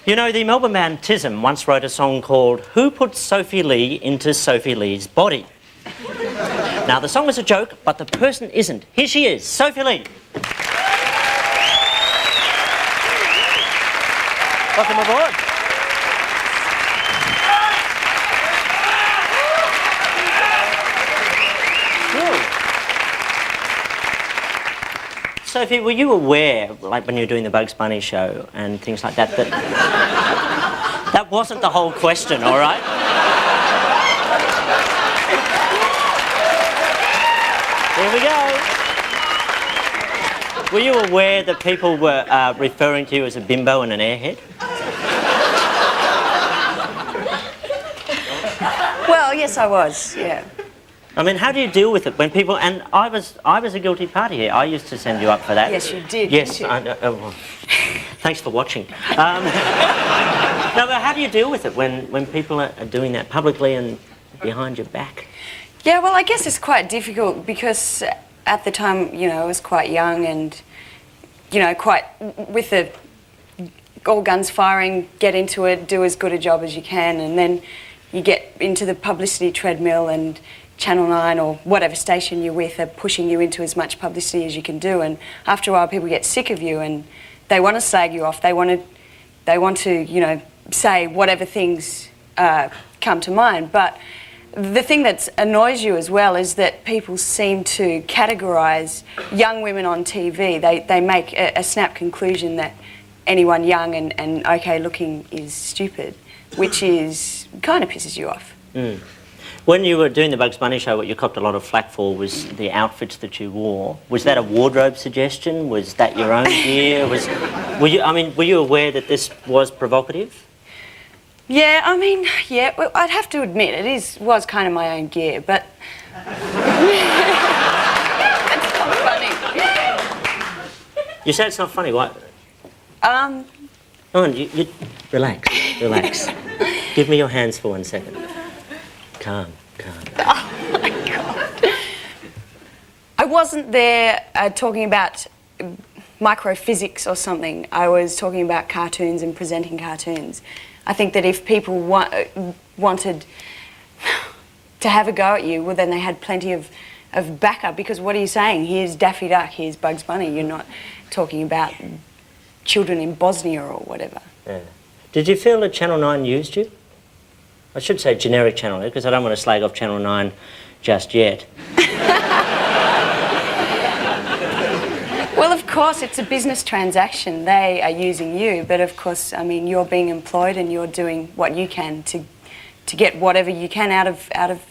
You know, the Melbourne band Tism once wrote a song called Who Put Sophie Lee into Sophie Lee's Body? Now, the song is a joke, but the person isn't. Here she is, Sophie Lee. Welcome aboard. Sophie, were you aware, like when you were doing the Bugs Bunny show and things like that, that that wasn't the whole question, all right? Here we go. Were you aware that people were referring to you as a bimbo and an airhead? Well, yes, I was, yeah. I mean, how do you deal with it when people... And I was a guilty party here. I used to send you up for that. Yes, you did. Yes, well, thanks for watching. No, but how do you deal with it when people are doing that publicly and behind your back? Yeah, well, I guess it's quite difficult because at the time, you know, I was quite young and, you know, quite with the all guns firing, get into it, do as good a job as you can, and then you get into the publicity treadmill and Channel 9 or whatever station you're with are pushing you into as much publicity as you can do, and after a while people get sick of you and they want to slag you off, they want to, you know, say whatever things come to mind. But the thing that annoys you as well is that people seem to categorise young women on TV. They make a snap conclusion that anyone young and okay looking is stupid, which is kind of pisses you off. Mm. When you were doing the Bugs Bunny show, what you copped a lot of flack for was the outfits that you wore. Was that a wardrobe suggestion? Was that your own gear? Were you aware that this was provocative? Yeah, I mean, yeah, well, I'd have to admit it was kind of my own gear, but it's not funny. You say it's not funny. What? Come on, you relax. Give me your hands for 1 second. Calm. Oh my God. I wasn't there talking about microphysics or something. I was talking about cartoons and presenting cartoons. I think that if people wanted to have a go at you, well, then they had plenty of backup, because what are you saying? Here's Daffy Duck, here's Bugs Bunny. You're not talking about children in Bosnia or whatever. Yeah. Did you feel that Channel 9 used you? I should say generic Channel 9, because I don't want to slag off Channel 9 just yet. Well, of course, it's a business transaction. They are using you, but of course, I mean, you're being employed and you're doing what you can to get whatever you can out of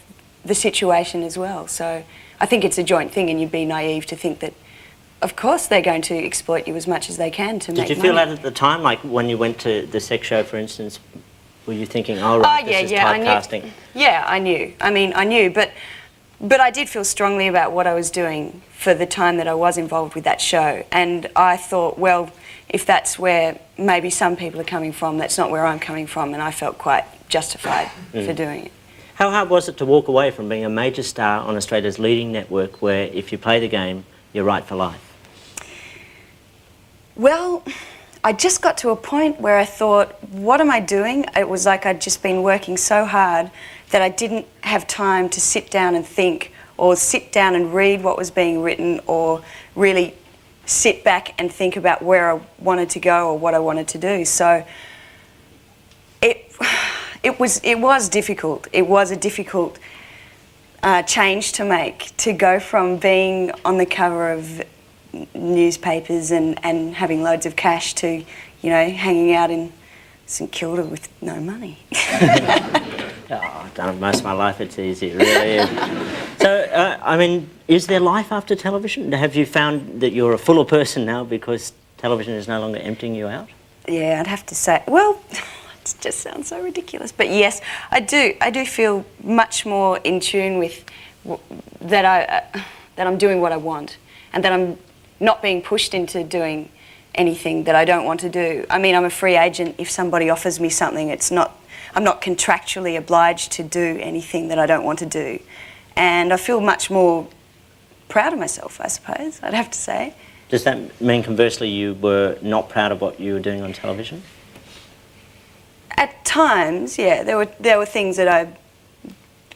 the situation as well. So I think it's a joint thing, and you'd be naive to think that, of course, they're going to exploit you as much as they can to make money. Did you feel that at the time, like when you went to the sex show, for instance? Were you thinking, oh, right, this is typecasting? Yeah, I knew. I mean, I knew, but I did feel strongly about what I was doing for the time that I was involved with that show. And I thought, well, if that's where maybe some people are coming from, that's not where I'm coming from, and I felt quite justified for doing it. How hard was it to walk away from being a major star on Australia's leading network, where if you play the game, you're right for life? Well, I just got to a point where I thought, what am I doing? It was like I'd just been working so hard that I didn't have time to sit down and think, or sit down and read what was being written, or really sit back and think about where I wanted to go or what I wanted to do. So it was difficult. It was a difficult change to make, to go from being on the cover of newspapers and having loads of cash to, you know, hanging out in St Kilda with no money. Oh, I've done it most of my life, it's easy, it really is. So, I mean, is there life after television? Have you found that you're a fuller person now because television is no longer emptying you out? Yeah, I'd have to say, well, it just sounds so ridiculous, but yes, I do feel much more in tune with that I'm doing what I want, and that I'm not being pushed into doing anything that I don't want to do. I mean, I'm a free agent. If somebody offers me something, I'm not contractually obliged to do anything that I don't want to do. And I feel much more proud of myself, I suppose, I'd have to say. Does that mean, conversely, you were not proud of what you were doing on television? times, yeah, there were things that I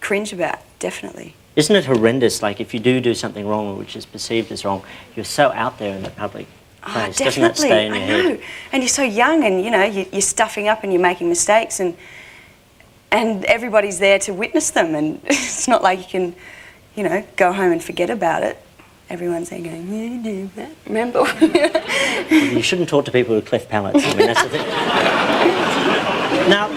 cringe about, definitely. Isn't it horrendous? Like if you do something wrong, which is perceived as wrong, you're so out there in the public place. Doesn't that stay in your head? I know. And you're so young, and you know you're stuffing up and you're making mistakes, and everybody's there to witness them, and it's not like you can, you know, go home and forget about it. Everyone's there going, yeah, you do that. Remember? You shouldn't talk to people with cleft palates. I mean, that's the thing. Now,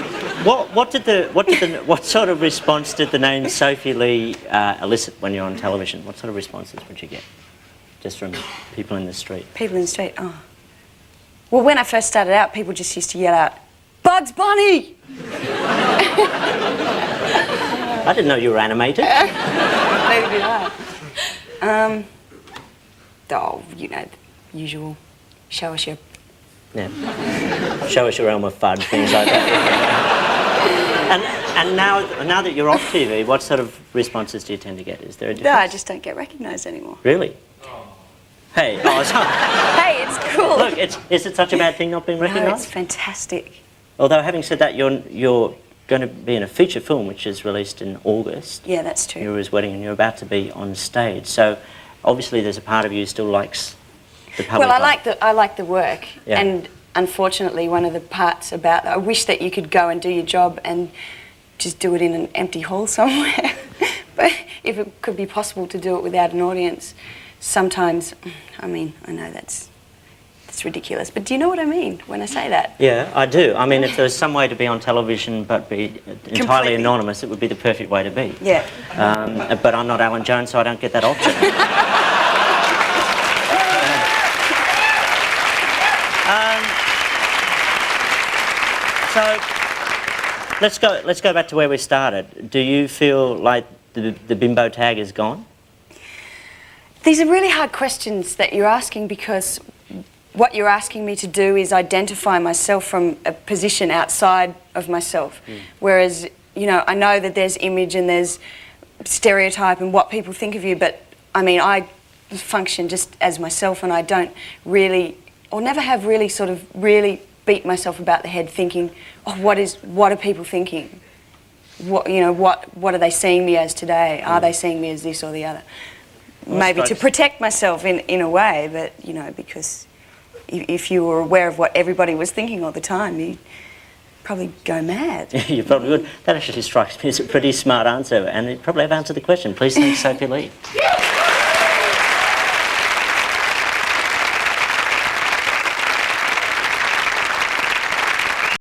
what sort of response did the name Sophie Lee elicit when you're on television? What sort of responses would you get, just from people in the street? People in the street. Oh. Well, when I first started out, people just used to yell out, "Bugs Bunny!" I didn't know you were animated. Maybe did I. Oh, you know, the usual. Show us your... Yeah. Show us your realm of fud, things like that. And now that you're off TV, what sort of responses do you tend to get? Is there a difference? No, I just don't get recognised anymore. Really? Hey, hey, it's cool. Look, is it such a bad thing not being recognised? No, it's fantastic. Although, having said that, you're going to be in a feature film which is released in August. Yeah, that's true. Mira's Wedding, and you're about to be on stage. So, obviously, there's a part of you who still likes the public. Well, I like the work, yeah. And unfortunately, one of the parts about I wish that you could go and do your job and just do it in an empty hall somewhere. But if it could be possible to do it without an audience, sometimes, I mean, I know that's ridiculous, but do you know what I mean when I say that? Yeah, I do. I mean, if there was some way to be on television but be entirely Completely anonymous, it would be the perfect way to be. Yeah. But I'm not Alan Jones, so I don't get that option. So let's go back to where we started. Do you feel like the bimbo tag is gone? These are really hard questions that you're asking, because what you're asking me to do is identify myself from a position outside of myself. Whereas, you know, I know that there's image and there's stereotype and what people think of you, but I mean, I function just as myself, and I don't really, or never have really sort of really beat myself about the head thinking, oh, what are people thinking? What are they seeing me as today? Are they seeing me as this or the other? Well, maybe to protect myself in a way, but, you know, because if you were aware of what everybody was thinking all the time, you'd probably go mad. You probably would. That actually strikes me as a pretty smart answer, and it probably have answered the question. Please thank Sophie Lee.